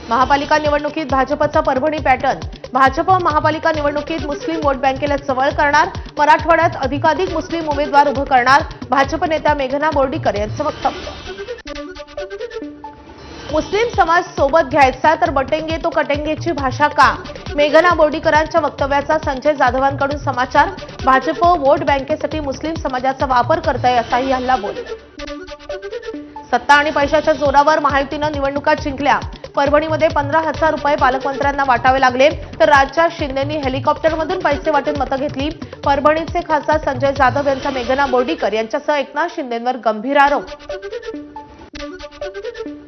महापालिका निवडणुकीत भाजपचा परभणी पॅटर्न. भाजप महापालिका निवडणुकीत मुस्लिम वोट बँकेला जवळ करणार. मराठवाड्यात अधिकाधिक मुस्लिम उमेदवार उभे करणार. भाजप नेत्या मेघना बोर्डीकर यांचं वक्तव्य. मुस्लिम समाज सोबत घ्यायचा तर बटेंगे तो कटेंगेची भाषा का? मेघना बोर्डीकरांच्या वक्तव्याचा संजय जाधवांकडून समाचार. भाजप वोट बँकेसाठी मुस्लिम समाजाचा वापर करताय असाही हल्ला बोल. सत्ता आणि पैशाच्या जोरावर महायुतीनं निवडणुका जिंकल्या. परभणीमध्ये 15,000 रुपये पालकमंत्र्यांना वाटावे लागले तर राज्यात शिंदेंनी हेलिकॉप्टरमधून पैसे वाटून मतं घेतली. परभणीचे खासदार संजय जाधव यांचा मेघना बोर्डीकर यांच्यासह एकनाथ शिंदेंवर गंभीर आरोप.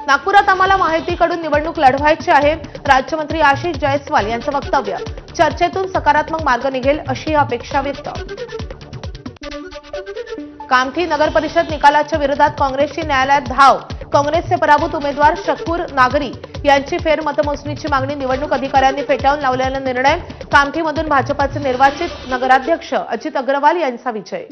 नागपुरात आम्हाला महायुतीकडून निवडणूक लढवायची आहे. राज्यमंत्री आशिष जयस्वाल यांचं वक्तव्य. चर्चेतून सकारात्मक मार्ग निघेल अशी अपेक्षा व्यक्त. कामठी नगर परिषद निकालाच्या विरोधात काँग्रेसची न्यायालयात धाव. काँग्रेसचे पराभूत उमेदवार शकूर नागरी यांची फेरमतमोजणीची मागणी निवडणूक अधिकाऱ्यांनी फेटाळून लावल्याचा निर्णय. कामठीमधून भाजपाचे निर्वाचित नगराध्यक्ष अजित अग्रवाल यांचा विजय.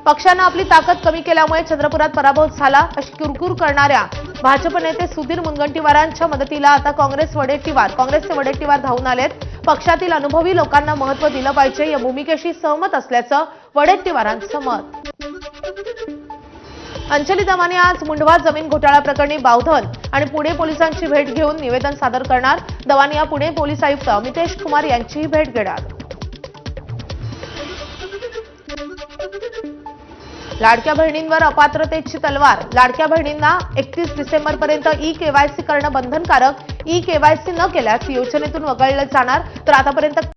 पक्षानं आपली ताकद कमी केल्यामुळे चंद्रपुरात पराभव झाला अशी कुरकुर करणाऱ्या भाजप नेते सुधीर मुनगंटीवारांच्या मदतीला आता काँग्रेसचे वडेट्टीवार धावून आलेत. पक्षातील अनुभवी लोकांना महत्त्व दिलं पाहिजे या भूमिकेशी सहमत असल्याचं वडेट्टीवारांचं मत. अंजली दमाने आज मुंढवा जमीन घोटाळा प्रकरणी बावधन आणि पुणे पोलिसांची भेट घेऊन निवेदन सादर करणार. दवानी या पुणे पोलीस आयुक्त अमितेश कुमार यांचीही भेट घेणार. लाडक्या बहिणींवर अपात्रतेची तलवार. लाडक्या बहिणींना 31 डिसेंबरपर्यंत ई-केवायसी करणं बंधनकारक. ई-केवायसी न केल्यास योजनेतून वगळलं जाणार. तर आतापर्यंत